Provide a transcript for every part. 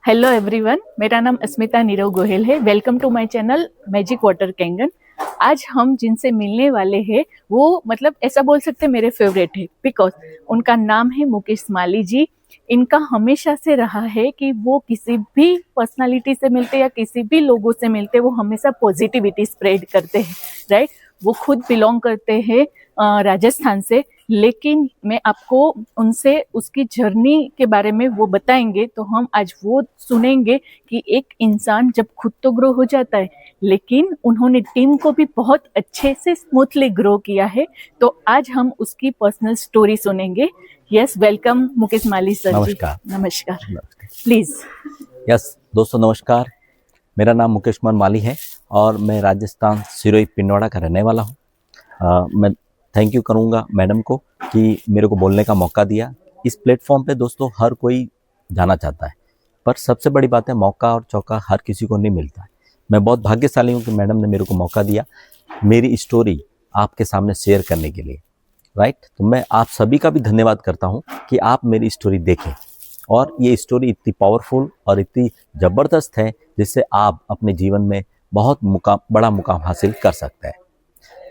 Hello everyone, मेरा नाम अस्मिता नीरव गोयल है। Welcome to my channel magic water कैंगन। आज हम जिनसे मिलने वाले हैं वो मतलब ऐसा बोल सकते हैं मेरे फेवरेट है, बिकॉज उनका नाम है मुकेश माली जी। इनका हमेशा से रहा है कि वो किसी भी पर्सनालिटी से मिलते या किसी भी लोगों से मिलते वो हमेशा पॉजिटिविटी स्प्रेड करते हैं, राइट। वो खुद बिलोंग करते हैं राजस्थान से, लेकिन मैं आपको उनसे उसकी जर्नी के बारे में वो बताएंगे। तो हम आज वो सुनेंगे कि एक इंसान जब खुद तो ग्रो हो जाता है, लेकिन उन्होंने टीम को भी बहुत अच्छे से स्मूथली ग्रो किया है। तो आज हम उसकी पर्सनल स्टोरी सुनेंगे। यस, वेलकम मुकेश माली सर जी। नमस्कार। नमस्कार, प्लीज। यस दोस्तों, नमस्कार। मेरा नाम मुकेश कुमार माली है और मैं राजस्थान सिरोही पिंडवाड़ा का रहने वाला हूँ। मैं थैंक यू करूँगा मैडम को कि मेरे को बोलने का मौका दिया। इस प्लेटफॉर्म पे दोस्तों हर कोई जाना चाहता है, पर सबसे बड़ी बात है मौका और चौका हर किसी को नहीं मिलता है। मैं बहुत भाग्यशाली हूँ कि मैडम ने मेरे को मौका दिया मेरी स्टोरी आपके सामने शेयर करने के लिए, राइट। तो मैं आप सभी का भी धन्यवाद करता हूँ कि आप मेरी स्टोरी देखें और ये स्टोरी इतनी पावरफुल और इतनी ज़बरदस्त है जिससे आप अपने जीवन में बहुत बड़ा मुकाम हासिल कर सकते हैं।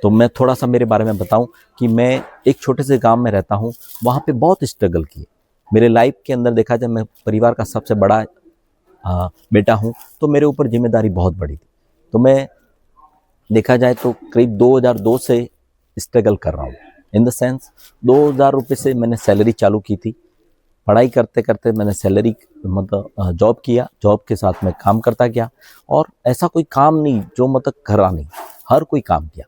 तो मैं थोड़ा सा मेरे बारे में बताऊं कि मैं एक छोटे से गांव में रहता हूं। वहां पे बहुत स्ट्रगल किए। मेरे लाइफ के अंदर देखा जाए, मैं परिवार का सबसे बड़ा बेटा हूं, तो मेरे ऊपर जिम्मेदारी बहुत बड़ी थी। तो मैं देखा जाए तो करीब 2002 से स्ट्रगल कर रहा हूँ। इन द सेंस 2000 रुपये से मैंने सैलरी चालू की थी। पढ़ाई करते करते मैंने सैलरी मतलब जॉब किया, जॉब के साथ में काम करता गया और ऐसा कोई काम नहीं जो मतलब करा नहीं, हर कोई काम किया।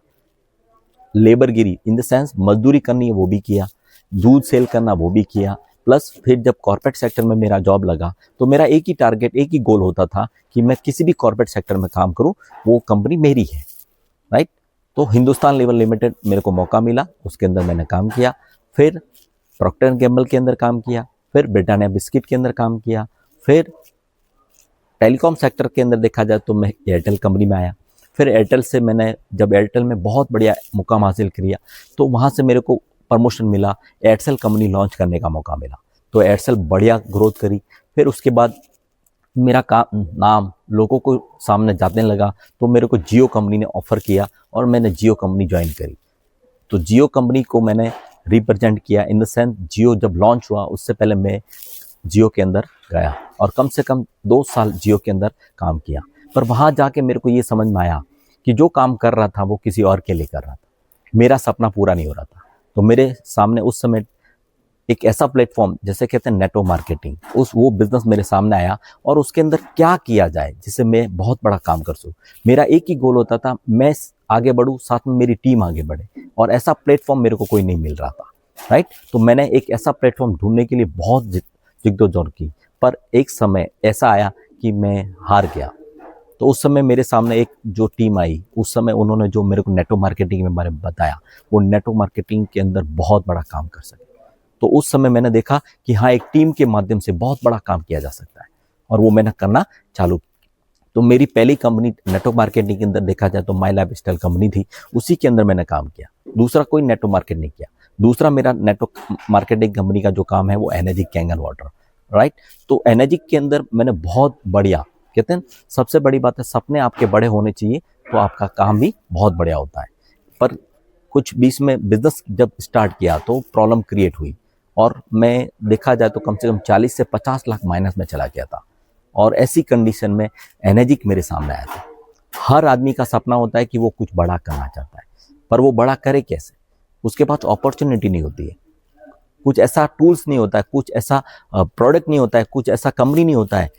लेबरगिरी इन द सेंस मजदूरी करनी है वो भी किया, दूध सेल करना वो भी किया। प्लस फिर जब कॉर्पोरेट सेक्टर में मेरा जॉब लगा तो मेरा एक ही टारगेट, एक ही गोल होता था कि मैं किसी भी कॉर्पोरेट सेक्टर में काम करूं, वो कंपनी मेरी है, राइट। तो हिंदुस्तान लेवर लिमिटेड मेरे को मौका मिला, उसके अंदर मैंने काम किया। फिर प्रॉक्टर एंड गैम्बल के अंदर काम किया, फिर ब्रिटानिया बिस्किट के अंदर काम किया। फिर टेलीकॉम सेक्टर के अंदर देखा जाए तो मैं एयरटेल कंपनी में आया। फिर एयरटेल से मैंने जब एयरटेल में बहुत बढ़िया मुकाम हासिल किया तो वहाँ से मेरे को प्रमोशन मिला, एयरसेल कंपनी लॉन्च करने का मौका मिला। तो एयरसेल बढ़िया ग्रोथ करी। फिर उसके बाद मेरा काम नाम लोगों को सामने जाने लगा तो मेरे को जियो कंपनी ने ऑफ़र किया और मैंने जियो कंपनी ज्वाइन करी। तो जियो कंपनी को मैंने रिप्रेजेंट किया। इन द सेंस जियो जब लॉन्च हुआ उससे पहले मैं जियो के अंदर गया और कम से कम 2 साल जियो के अंदर काम किया। पर वहाँ जाके मेरे को ये समझ में आया कि जो काम कर रहा था वो किसी और के लिए कर रहा था, मेरा सपना पूरा नहीं हो रहा था। तो मेरे सामने उस समय एक ऐसा प्लेटफॉर्म जैसे कहते हैं नेटवर्क मार्केटिंग, वो बिजनेस मेरे सामने आया और उसके अंदर क्या किया जाए जिससे मैं बहुत बड़ा काम कर सकूँ। मेरा एक ही गोल होता था, मैं आगे बढ़ूँ, साथ में मेरी टीम आगे बढ़े, और ऐसा प्लेटफॉर्म मेरे को कोई नहीं मिल रहा था, राइट। तो मैंने एक ऐसा प्लेटफॉर्म ढूंढने के लिए बहुत जिद्दोजहद की, पर एक समय ऐसा आया कि मैं हार गया। तो उस समय मेरे सामने एक जो टीम आई, उस समय उन्होंने जो मेरे को नेटवर्क मार्केटिंग के बारे में बताया, वो नेटवर्क मार्केटिंग के अंदर बहुत बड़ा काम कर सके। तो उस समय मैंने देखा कि हाँ, एक टीम के माध्यम से बहुत बड़ा काम किया जा सकता है, और वो मैंने करना चालू किया। तो मेरी पहली कंपनी नेटवर्क मार्केटिंग के अंदर देखा जाए तो माई लाइफ स्टाइल कंपनी थी, उसी के अंदर मैंने काम किया। दूसरा कोई नेटवर्क मार्केट नहीं किया। दूसरा मेरा नेटवर्क मार्केटिंग कंपनी का जो काम है वो एनर्जी कैंगन वाटर, राइट। तो एनर्जी के अंदर मैंने बहुत बढ़िया, कहते हैं सबसे बड़ी बात है सपने आपके बड़े होने चाहिए तो आपका काम भी बहुत बढ़िया होता है। पर कुछ बीच में बिजनेस जब स्टार्ट किया तो प्रॉब्लम क्रिएट हुई और मैं देखा जाए तो कम से कम 40 से 50 लाख माइनस में चला गया था। और ऐसी कंडीशन में एनर्जी मेरे सामने आया था। हर आदमी का सपना होता है कि वो कुछ बड़ा करना चाहता है, पर वो बड़ा करे कैसे, उसके पास अपॉर्चुनिटी नहीं होती है, कुछ ऐसा टूल्स नहीं होता है, कुछ ऐसा प्रोडक्ट नहीं होता है, कुछ ऐसा कंपनी नहीं होता है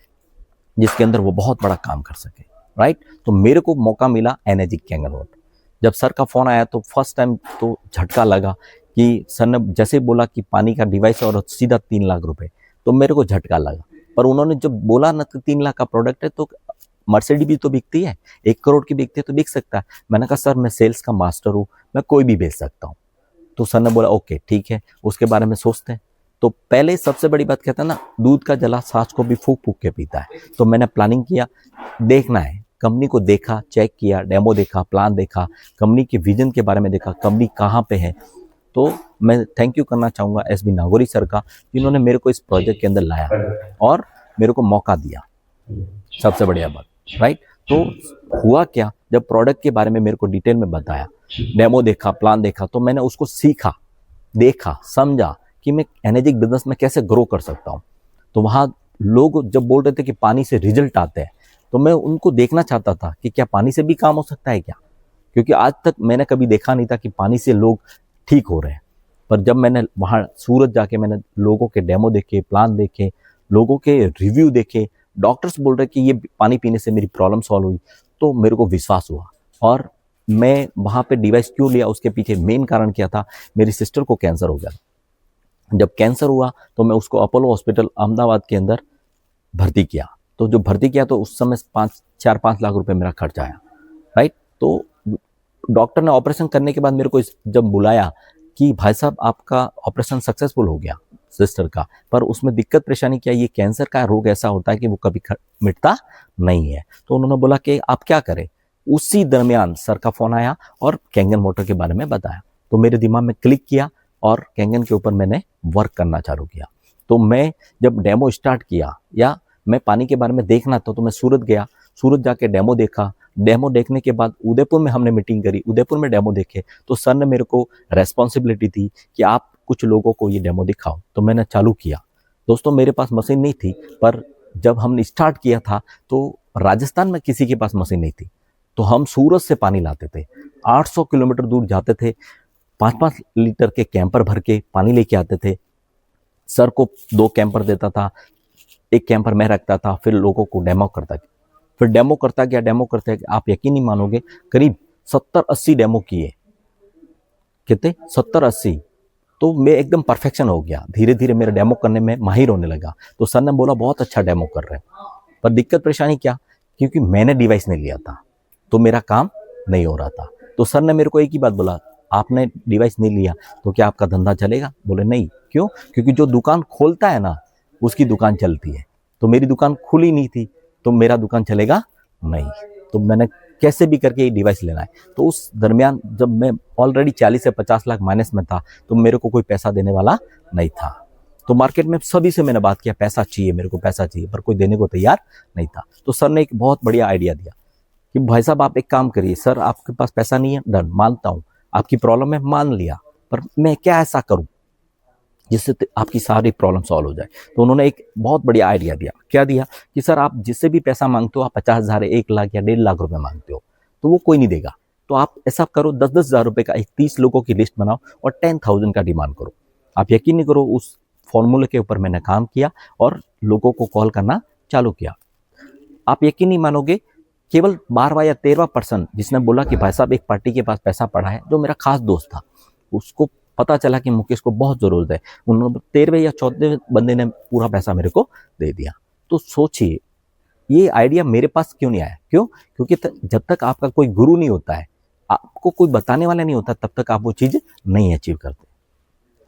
जिसके अंदर वो बहुत बड़ा काम कर सके, राइट। तो मेरे को मौका मिला एनर्जी कैंगन वाटर। जब सर का फ़ोन आया तो फर्स्ट टाइम तो झटका लगा कि सर ने जैसे बोला कि पानी का डिवाइस और सीधा 3 लाख रुपए, तो मेरे को झटका लगा। पर उन्होंने जब बोला ना 3 लाख का प्रोडक्ट है तो मर्सिडीज भी तो बिकती है, 1 करोड़ की बिकती है तो बिक सकता है। मैंने कहा सर मैं सेल्स का मास्टर हूँ, मैं कोई भी बेच सकता हूँ। तो सर ने बोला ओके ठीक है, उसके बारे में सोचते हैं। तो पहले सबसे बड़ी बात कहता है ना, दूध का जला सास को भी फूक फूक के पीता है। तो मैंने प्लानिंग किया, देखना है, कंपनी को देखा, चेक किया, डेमो देखा, प्लान देखा, कंपनी के विजन के बारे में देखा, कंपनी कहाँ पे है। तो मैं थैंक यू करना चाहूँगा SB नागौरी सर का, जिन्होंने मेरे को इस प्रोजेक्ट के अंदर लाया और मेरे को मौका दिया। सबसे बढ़िया बात, राइट। तो हुआ क्या, जब प्रोडक्ट के बारे में मेरे को डिटेल में बताया, डेमो देखा, प्लान देखा, तो मैंने उसको सीखा, देखा, समझा कि मैं एनर्जिक बिजनेस में कैसे ग्रो कर सकता हूँ। तो वहाँ लोग जब बोल रहे थे कि पानी से रिजल्ट आते हैं, तो मैं उनको देखना चाहता था कि क्या पानी से भी काम हो सकता है क्या, क्योंकि आज तक मैंने कभी देखा नहीं था कि पानी से लोग ठीक हो रहे हैं। पर जब मैंने वहाँ सूरत जाके मैंने लोगों के डेमो देखे, प्लान देखे, लोगों के रिव्यू देखे, डॉक्टर्स बोल रहे कि ये पानी पीने से मेरी प्रॉब्लम सॉल्व हुई, तो मेरे को विश्वास हुआ। और मैं वहाँ पे डिवाइस क्यों लिया, उसके पीछे मेन कारण क्या था, मेरी सिस्टर को कैंसर हो गया। जब कैंसर हुआ तो मैं उसको अपोलो हॉस्पिटल अहमदाबाद के अंदर भर्ती किया। तो जो भर्ती किया तो उस समय 4-5 लाख रुपए मेरा खर्च आया, राइट। तो डॉक्टर ने ऑपरेशन करने के बाद मेरे को जब बुलाया कि भाई साहब आपका ऑपरेशन सक्सेसफुल हो गया सिस्टर का, पर उसमें दिक्कत परेशानी क्या है, ये कैंसर का रोग ऐसा होता है कि वो कभी मिटता नहीं है। तो उन्होंने बोला कि आप क्या करें। उसी दरमियान सर का फोन आया और कैंगन मोटर के बारे में बताया, तो मेरे दिमाग में क्लिक किया और कैंगन के ऊपर मैंने वर्क करना चालू किया। तो मैं जब डेमो स्टार्ट किया, या मैं पानी के बारे में देखना था, तो मैं सूरत गया, सूरत जाके डेमो देखा। डेमो देखने के बाद उदयपुर में हमने मीटिंग करी, उदयपुर में डेमो देखे। तो सर ने मेरे को रेस्पॉन्सिबिलिटी दी कि आप कुछ लोगों को ये डेमो दिखाओ। तो मैंने चालू किया। दोस्तों मेरे पास मशीन नहीं थी, पर जब हमने स्टार्ट किया था तो राजस्थान में किसी के पास मशीन नहीं थी। तो हम सूरत से पानी लाते थे, 800 किलोमीटर दूर जाते थे, 5-5 लीटर के कैंपर भर के पानी लेके आते थे। सर को 2 कैंपर देता था, 1 कैंपर मैं रखता था, फिर लोगों को डेमो करता गया। फिर डेमो करता गया, आप यकीन नहीं मानोगे, करीब 70-80 डेमो किए। कितने? 70-80। तो मैं एकदम परफेक्शन हो गया, धीरे धीरे मेरा डेमो करने में माहिर होने लगा। तो सर ने बोला बहुत अच्छा डेमो कर रहे हैं। पर दिक्कत परेशानी क्या, क्योंकि मैंने डिवाइस नहीं लिया था तो मेरा काम नहीं हो रहा था। तो सर ने मेरे को एक ही बात बोला, आपने डिवाइस नहीं लिया तो क्या आपका धंधा चलेगा? बोले नहीं। क्यों? क्योंकि जो दुकान खोलता है ना, उसकी दुकान चलती है। तो मेरी दुकान खुली नहीं थी, तो मेरा दुकान चलेगा नहीं। तो मैंने कैसे भी करके ये डिवाइस लेना है। तो उस दरमियान जब मैं ऑलरेडी 40 से 50 लाख माइनस में था, तो मेरे को कोई पैसा देने वाला नहीं था। तो मार्केट में सभी से मैंने बात किया, पैसा चाहिए, मेरे को पैसा चाहिए, पर कोई देने को तैयार नहीं था। तो सर ने एक बहुत बढ़िया आइडिया दिया कि भाई साहब आप एक काम करिए, सर आपके पास पैसा नहीं है, डन, मानता हूँ आपकी प्रॉब्लम है, मान लिया, पर मैं क्या ऐसा करूँ जिससे आपकी सारी प्रॉब्लम सॉल्व हो जाए। तो उन्होंने एक बहुत बढ़िया आइडिया दिया। क्या दिया कि सर आप जिससे भी पैसा मांगते हो, आप 50,000, 1 लाख या 1.5 लाख रुपए मांगते हो, तो वो कोई नहीं देगा। तो आप ऐसा करो, 10-10 हज़ार रुपए का एक 30 लोगों की लिस्ट बनाओ और 10,000 का डिमांड करो। आप यकीन नहीं करो, उस फॉर्मूले के ऊपर मैंने काम किया और लोगों को कॉल करना चालू किया। आप यकीन नहीं मानोगे, केवल 12वां या 13वां% जिसने बोला कि भाई साहब एक पार्टी के पास पैसा पड़ा है, जो मेरा खास दोस्त था, उसको पता चला कि मुकेश को बहुत जरूरत है, उन्होंने 13वें या 14वें बंदे ने पूरा पैसा मेरे को दे दिया। तो सोचिए ये आइडिया मेरे पास क्यों नहीं आया? क्यों? क्योंकि जब तक आपका कोई गुरु नहीं होता है, आपको कोई बताने वाला नहीं होता, तब तक आप वो चीज नहीं अचीव करते,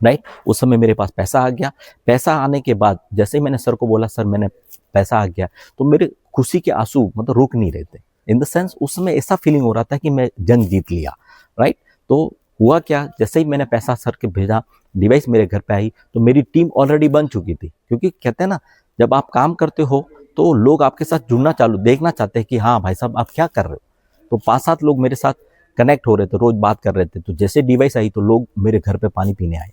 राइट। उस समय मेरे पास पैसा आ गया। पैसा आने के बाद जैसे ही मैंने सर को बोला, सर मैंने पैसा आ गया, तो मेरे खुशी के आंसू मतलब रुक नहीं रहे थे। इन द सेंस उस समय ऐसा फीलिंग हो रहा था कि मैं जंग जीत लिया, राइट। तो हुआ क्या, जैसे ही मैंने पैसा सर के भेजा, डिवाइस मेरे घर पे आई, तो मेरी टीम ऑलरेडी बन चुकी थी। क्योंकि कहते हैं ना, जब आप काम करते हो तो लोग आपके साथ जुड़ना चालू, देखना चाहते हैं कि हाँ भाई साहब आप क्या कर रहे हो। तो 5-7 लोग मेरे साथ कनेक्ट हो रहे थे, रोज बात कर रहे थे। तो जैसे डिवाइस आई तो लोग मेरे घर पे पानी पीने आए।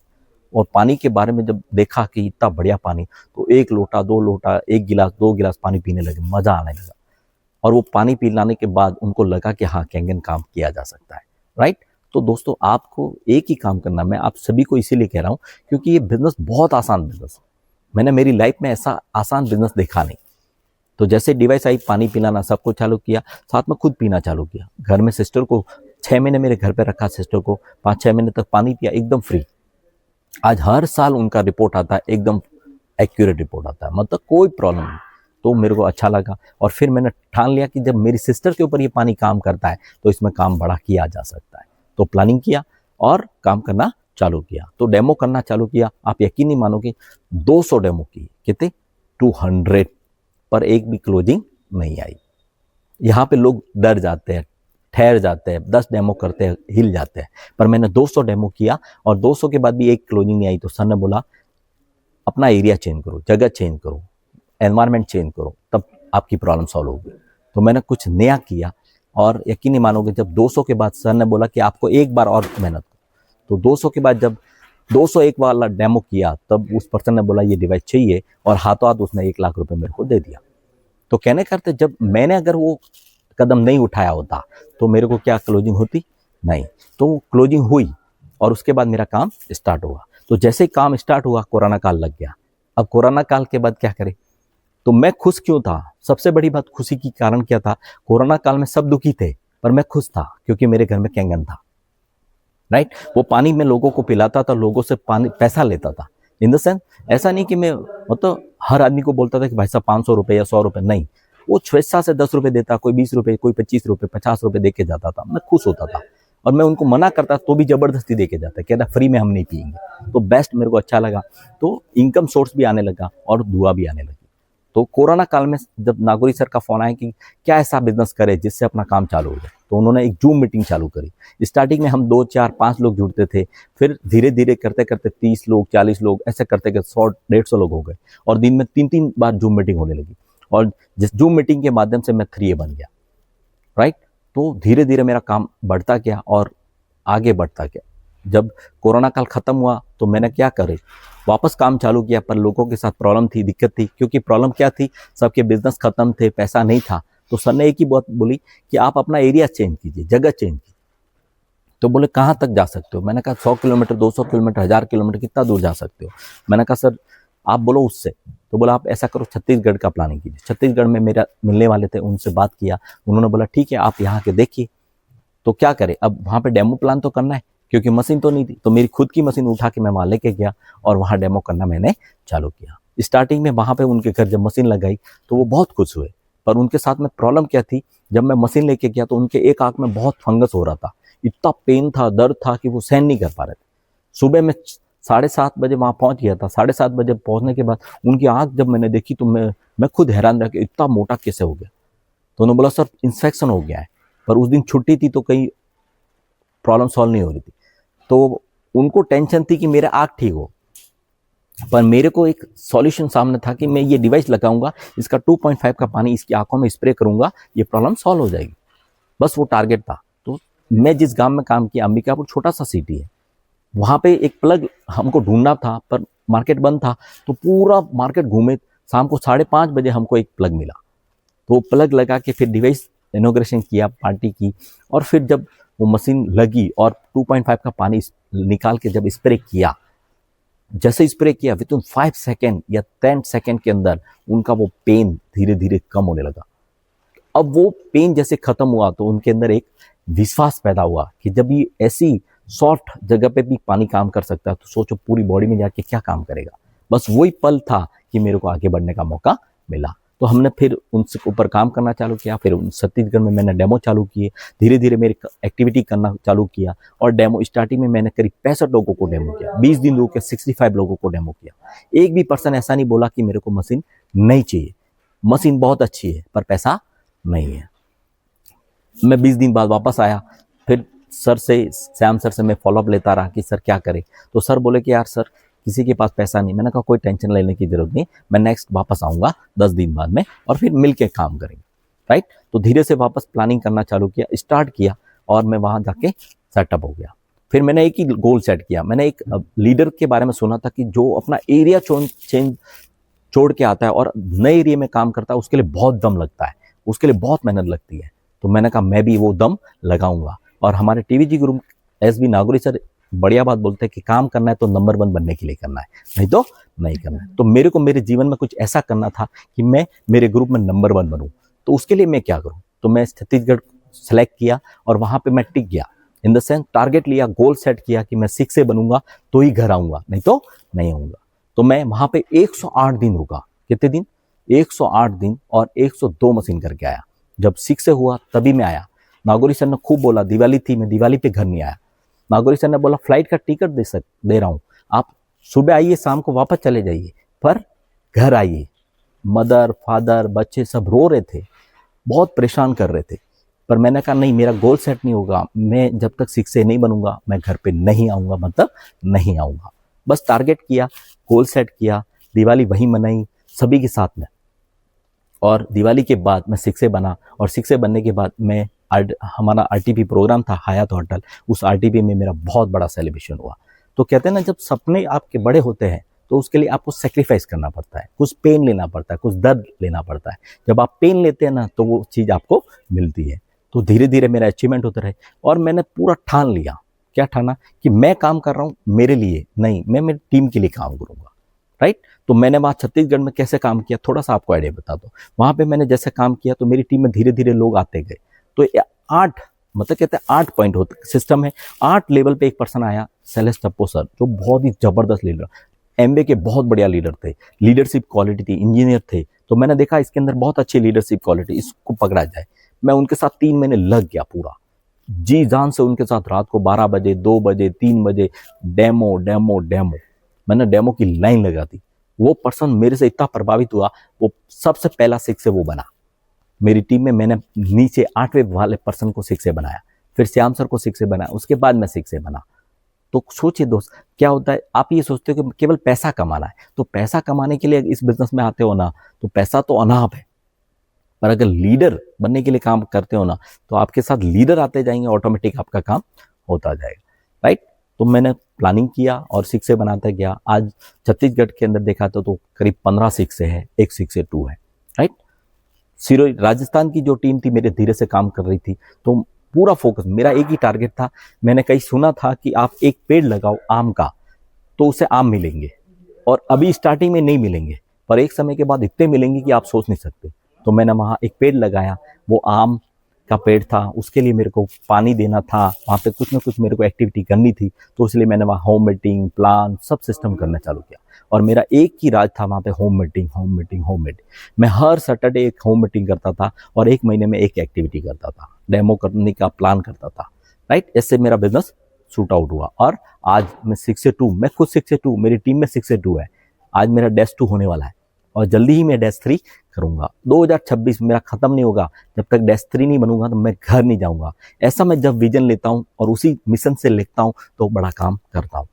और पानी के बारे में जब देखा कि इतना बढ़िया पानी, तो 1 लोटा, 2 लोटा, 1 गिलास, 2 गिलास पानी पीने लगे, मजा आने लगा। और वो पानी पिलाने के बाद उनको लगा कि हाँ कैंगन काम किया जा सकता है, राइट। तो दोस्तों आपको एक ही काम करना, मैं आप सभी को इसीलिए कह रहा हूँ क्योंकि ये बिजनेस बहुत आसान बिजनेस है। मैंने मेरी लाइफ में ऐसा आसान बिजनेस देखा नहीं। तो जैसे डिवाइस आई, पानी पिलाना सब कुछ चालू किया, साथ में खुद पीना चालू किया। घर में सिस्टर को 6 महीने मेरे घर पे रखा, सिस्टर को 5-6 महीने तक पानी पिया एकदम फ्री। आज हर साल उनका रिपोर्ट आता है, एकदम एक्यूरेट रिपोर्ट आता है, मतलब कोई प्रॉब्लम नहीं। तो मेरे को अच्छा लगा और फिर मैंने ठान लिया कि जब मेरी सिस्टर के ऊपर ये पानी काम करता है तो इसमें काम बड़ा किया जा सकता है। तो प्लानिंग किया और काम करना चालू किया। तो डेमो करना चालू किया। आप यकीन नहीं मानोगे, 200 डेमो की, कितने? 200, पर एक भी क्लोजिंग नहीं आई। यहाँ पे लोग डर जाते हैं, ठहर जाते हैं, 10 डेमो करते हैं, हिल जाते हैं। पर मैंने 200 डेमो किया और 200 के बाद भी एक क्लोजिंग नहीं आई। तो सर ने बोला अपना एरिया चेंज करो, जगह चेंज करो, एनवायरनमेंट चेंज करो, तब आपकी प्रॉब्लम सॉल्व होगी। तो मैंने कुछ नया किया और यकीन नहीं मानोगे, जब 200 के बाद सर ने बोला कि आपको एक बार और मेहनत करो, तो 200 के बाद जब 201 वाला डेमो किया तब उस पर्सन ने बोला ये डिवाइस चाहिए और हाथों हाथ उसने 1 लाख रुपए मेरे को दे दिया। तो कहने करते जब मैंने अगर वो कदम नहीं उठाया होता तो मेरे को क्या क्लोजिंग होती? नहीं। तो क्लोजिंग हुई और उसके बाद मेरा काम स्टार्ट हुआ। तो जैसे ही काम स्टार्ट हुआ कोरोना काल लग गया। अब कोरोना काल के बाद क्या करें? तो मैं खुश क्यों था? सबसे बड़ी बात खुशी की कारण क्या था? कोरोना काल में सब दुखी थे पर मैं खुश था क्योंकि मेरे घर में कैंगन था, राइट। वो पानी में लोगों को पिलाता था, लोगों से पानी पैसा लेता था। इन द सेंस ऐसा नहीं कि मैं मतलब हर आदमी को बोलता था कि भाई साहब 500 रुपये या 100 रुपये, नहीं। वो स्वेच्छा से 10 रुपये देता, कोई 20 रुपये, कोई 25 रुपये, 50 रुपये दे के जाता था। मैं खुश होता था और मैं उनको मना करता तो भी जबरदस्ती दे के जाता, कहता फ्री में हम नहीं पिएंगे। तो बेस्ट मेरे को अच्छा लगा, तो इनकम सोर्स भी आने लगा और दुआ भी आने लगी। तो कोरोना काल में जब नागौरी सर का फोन आया कि क्या ऐसा बिजनेस करे जिससे अपना काम चालू हो जाए, तो उन्होंने एक जूम मीटिंग चालू करी। स्टार्टिंग में हम 2, 4, 5 लोग जुड़ते थे, फिर धीरे धीरे करते करते 30 लोग, 40 लोग, ऐसे करते करते 100, 150 लोग हो गए और दिन में 3-3 बार जूम मीटिंग होने लगी। और जिस जूम मीटिंग के माध्यम से मैं 3A बन गया, राइट। तो धीरे धीरे मेरा काम बढ़ता गया और आगे बढ़ता गया। जब कोरोना काल खत्म हुआ तो मैंने क्या करे, वापस काम चालू किया, पर लोगों के साथ प्रॉब्लम थी, दिक्कत थी। क्योंकि प्रॉब्लम क्या थी, सबके बिजनेस खत्म थे, पैसा नहीं था। तो सर ने एक ही बात बोली कि आप अपना एरिया चेंज कीजिए, जगह चेंज कीजिए। तो बोले कहाँ तक जा सकते हो? मैंने कहा 100 किलोमीटर, 200 किलोमीटर, 1000 किलोमीटर, कितना दूर जा सकते हो? मैंने कहा सर आप बोलो उससे। तो बोला आप ऐसा करो छत्तीसगढ़ का प्लानिंग कीजिए। छत्तीसगढ़ में मेरा मिलने वाले थे, उनसे बात किया, उन्होंने बोला ठीक है आप यहाँ के देखिए। तो क्या करें, अब वहाँ पे डेमो प्लान तो करना है क्योंकि मशीन तो नहीं थी। तो मेरी खुद की मशीन उठा के मैं वहाँ लेके गया और वहाँ डेमो करना मैंने चालू किया। स्टार्टिंग में वहाँ पे उनके घर जब मशीन लगाई तो वो बहुत खुश हुए, पर उनके साथ में प्रॉब्लम क्या थी, जब मैं मशीन लेके गया तो उनके एक आंख में बहुत फंगस हो रहा था, इतना पेन था, दर्द था कि वो सहन नहीं कर पा रहे थे। सुबह में 7:30 बजे वहाँ पहुँच गया था। 7:30 बजे पहुँचने के बाद उनकी आंख जब मैंने देखी तो मैं खुद हैरान रह गया, इतना मोटा कैसे हो गया। तो उन्होंने बोला सर इन्फेक्शन हो गया है, पर उस दिन छुट्टी थी तो कहीं प्रॉब्लम सॉल्व नहीं हो रही थी। तो उनको टेंशन थी कि मेरा आँख ठीक हो, पर मेरे को एक सॉल्यूशन सामने था कि मैं ये डिवाइस लगाऊंगा, इसका 2.5 का पानी इसकी आंखों में स्प्रे करूंगा, ये प्रॉब्लम सॉल्व हो जाएगी। बस वो टारगेट था। तो मैं जिस गांव में काम किया, अंबिकापुर छोटा सा सिटी है, वहाँ पे एक प्लग हमको ढूंढना था पर मार्केट बंद था। तो पूरा मार्केट घूमे, शाम को 5:30 बजे हमको एक प्लग मिला। तो प्लग लगा के फिर डिवाइस इनॉग्रेशन किया, पार्टी की, और फिर जब वो मशीन लगी और 2.5 का पानी निकाल के जब स्प्रे किया, जैसे स्प्रे किया विद इन 5 सेकेंड या 10 सेकेंड के अंदर उनका वो पेन धीरे धीरे कम होने लगा। अब वो पेन जैसे खत्म हुआ तो उनके अंदर एक विश्वास पैदा हुआ कि जब ये ऐसी सॉफ्ट जगह पे भी पानी काम कर सकता है तो सोचो पूरी बॉडी में जाके क्या काम करेगा। बस वही पल था कि मेरे को आगे बढ़ने का मौका मिला। तो हमने फिर उनसे ऊपर काम करना चालू किया। फिर छत्तीसगढ़ में मैंने डेमो चालू किए, धीरे धीरे मेरी एक्टिविटी करना चालू किया। और डेमो स्टार्टिंग में मैंने करीब 65 लोगों को डेमो किया, 20 दिन रुक के 65 लोगों को डेमो किया। एक भी पर्सन ऐसा नहीं बोला कि मेरे को मशीन नहीं चाहिए। मशीन बहुत अच्छी है पर पैसा नहीं है। मैं 20 दिन बाद वापस आया, फिर सर से, श्याम सर से मैं फॉलोअप लेता रहा कि सर क्या करे। तो सर बोले कि यार सर किसी के पास पैसा नहीं। मैंने कहा कोई टेंशन लेने की जरूरत नहीं, मैं नेक्स्ट वापस आऊँगा 10 दिन बाद में और फिर मिल के काम करेंगे, राइट। तो धीरे से वापस प्लानिंग करना चालू किया, स्टार्ट किया और मैं वहाँ जाके सेटअप हो गया। फिर मैंने एक ही गोल सेट किया। मैंने एक लीडर के बारे में सुना था कि जो अपना एरिया चेंज छोड़ के आता है और नए एरिया में काम करता है, उसके लिए बहुत दम लगता है, उसके लिए बहुत मेहनत लगती है। तो मैंने कहा मैं भी वो दम लगाऊंगा। और हमारे TVG group SB Nagauri sir बढ़िया बात बोलते हैं कि काम करना है तो नंबर 1 बनने के लिए करना है, नहीं तो नहीं करना है। तो मेरे को मेरे जीवन में कुछ ऐसा करना था कि मैं मेरे ग्रुप में नंबर 1 बनूं। तो उसके लिए मैं क्या करूं? तो मैं छत्तीसगढ़ सेलेक्ट किया और वहां पे मैं टिक गया। इन द सेंस टारगेट लिया, गोल सेट किया कि मैं 6 बनूंगा तो ही घर आऊंगा, नहीं तो नहीं आऊंगा। तो मैं वहां पे 108 दिन रुका। कितने दिन? 108 दिन और 102 मशीन करके आया। जब 6 हुआ तभी मैं आया। नागौरी सर ने खूब बोला, दिवाली थी, मैं दिवाली पे घर नहीं आया। नागौरी सर ने बोला फ्लाइट का टिकट दे रहा हूँ, आप सुबह आइए, शाम को वापस चले जाइए, पर घर आइए। मदर, फादर, बच्चे सब रो रहे थे, बहुत परेशान कर रहे थे। पर मैंने कहा नहीं, मेरा गोल सेट नहीं होगा, मैं जब तक 6 नहीं बनूंगा मैं घर पे नहीं आऊँगा, मतलब नहीं आऊँगा। बस टारगेट किया, गोल सेट किया, दिवाली वहीं मनाई सभी के साथ में। और दिवाली के बाद मैं 6A बना, और 6A बनने के बाद मैं हमारा RTP प्रोग्राम था हयात होटल, उस RTP में मेरा बहुत बड़ा सेलिब्रेशन हुआ। तो कहते हैं ना, जब सपने आपके बड़े होते हैं तो उसके लिए आपको सेक्रीफाइस करना पड़ता है, कुछ पेन लेना पड़ता है, कुछ दर्द लेना पड़ता है। जब आप पेन लेते हैं ना तो वो चीज़ आपको मिलती है। तो धीरे धीरे मेरा अचीवमेंट होता रहे, और मैंने पूरा ठान लिया। क्या ठाना? कि मैं काम कर रहा हूँ मेरे लिए नहीं, मैं मेरी टीम के लिए काम करूँगा, राइट। तो मैंने वहाँ छत्तीसगढ़ में कैसे काम किया, थोड़ा सा आपको आइडिया बता दो। वहाँ पे मैंने जैसे काम किया तो मेरी टीम में धीरे धीरे लोग आते गए। तो 8, मतलब कहते हैं 8 पॉइंट होते सिस्टम है। 8 लेवल पे एक पर्सन आया, शैलेश टप्पो सर, जो बहुत ही जबरदस्त लीडर, MBA के बहुत बढ़िया लीडर थे, लीडरशिप क्वालिटी थी, इंजीनियर थे। तो मैंने देखा इसके अंदर बहुत अच्छी लीडरशिप क्वालिटी, इसको पकड़ा जाए। मैं उनके साथ 3 महीने लग गया पूरा, जी जान से उनके साथ। रात को 12 बजे, 2 बजे, 3 बजे डेमो डेमो डेमो, मैंने डेमो की लाइन लगा दी। वो पर्सन मेरे से इतना प्रभावित हुआ, वो सबसे पहला 6A वो बना मेरी टीम में। मैंने नीचे 8वें वाले पर्सन को 6A बनाया, फिर श्याम सर को 6A बनाया, उसके बाद मैं 6A बना। तो सोचिए दोस्त, क्या होता है, आप ये सोचते हो कि केवल पैसा कमाना है, तो पैसा कमाने के लिए इस बिजनेस में आते हो ना, तो पैसा तो अनाप है, पर अगर लीडर बनने के लिए काम करते हो ना, तो आपके साथ लीडर आते जाएंगे, ऑटोमेटिक आपका काम होता जाएगा, राइट। तो मैंने प्लानिंग किया और 6A बनाता गया। आज छत्तीसगढ़ के अंदर देखा तो करीब 15 6A है, एक 6A 2 है, राइट। सिरोही राजस्थान की जो टीम थी मेरे धीरे से काम कर रही थी, तो पूरा फोकस मेरा एक ही टारगेट था। मैंने कहीं सुना था कि आप एक पेड़ लगाओ आम का, तो उसे आम मिलेंगे, और अभी स्टार्टिंग में नहीं मिलेंगे, पर एक समय के बाद इतने मिलेंगे कि आप सोच नहीं सकते। तो मैंने वहाँ एक पेड़ लगाया, वो आम का पेड़ था, उसके लिए मेरे को पानी देना था, वहाँ पे कुछ ना कुछ मेरे को एक्टिविटी करनी थी, तो इसलिए मैंने वहाँ होम मीटिंग, प्लान, सब सिस्टम करना चालू किया। और मेरा एक ही राज था वहाँ पे, home meeting home meeting home meeting. मैं हर सैटरडे एक होम मीटिंग करता था, और एक महीने में एक एक्टिविटी करता था, डेमो करने का प्लान करता था, राइट। ऐसे मेरा बिजनेस शूट आउट हुआ, और आज मैं 6A 2, मैं खुद 6A 2, मेरी टीम में 6A 2 है। आज मेरा -2 होने वाला है, और जल्दी ही मैं -3 करूंगा। 2026 मेरा खत्म नहीं होगा जब तक -3 नहीं बनूंगा, तो मैं घर नहीं जाऊंगा। ऐसा मैं जब विजन लेता हूं और उसी मिशन से लिखता हूं तो बड़ा काम करता हूं,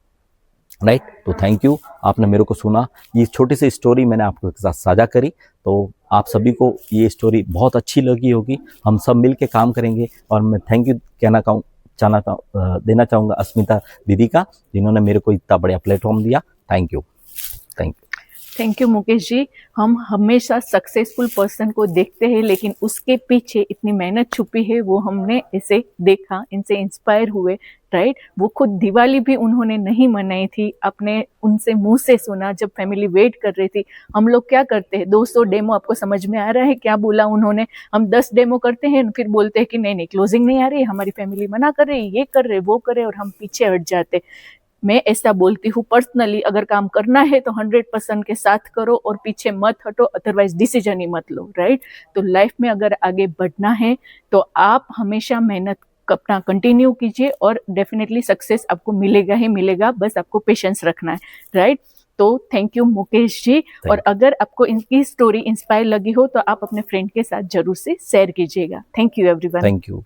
राइट। तो थैंक यू, आपने मेरे को सुना। ये छोटी सी स्टोरी मैंने आपके साथ साझा करी, तो आप सभी को ये स्टोरी बहुत अच्छी लगी होगी। हम सब मिल के काम करेंगे, और मैं थैंक यू देना चाहूँगा अस्मिता दीदी का, जिन्होंने मेरे को इतना बड़ा प्लेटफॉर्म दिया। Thank you, thank you. Thank you Mukesh ji. हम हमेशा सक्सेसफुल पर्सन को देखते हैं, लेकिन उसके पीछे इतनी मेहनत छुपी है, वो हमने इसे देखा, इनसे इंस्पायर हुए, राइट। वो खुद दिवाली भी उन्होंने नहीं मनाई थी, अपने उनसे मुंह से सुना जब फैमिली वेट कर रही थी। हम लोग क्या करते हैं, 200 डेमो, आपको समझ में आ रहा है क्या बोला उन्होंने? हम 10 डेमो करते हैं, फिर बोलते हैं कि नहीं नहीं क्लोजिंग नहीं आ रही, हमारी फैमिली मना कर रही, ये कर रहे वो कर रहे, और हम पीछे हट जाते। मैं ऐसा बोलती हूँ पर्सनली, अगर काम करना है तो 100% के साथ करो और पीछे मत हटो, अदरवाइज डिसीजन ही मत लो, राइट। तो लाइफ में अगर आगे बढ़ना है तो आप हमेशा मेहनत अपना कंटिन्यू कीजिए, और डेफिनेटली सक्सेस आपको मिलेगा ही मिलेगा, बस आपको पेशेंस रखना है, राइट। तो थैंक यू मुकेश जी। और अगर आपको इनकी स्टोरी इंस्पायर लगी हो तो आप अपने फ्रेंड के साथ जरूर से शेयर कीजिएगा। Thank you everyone. Thank you.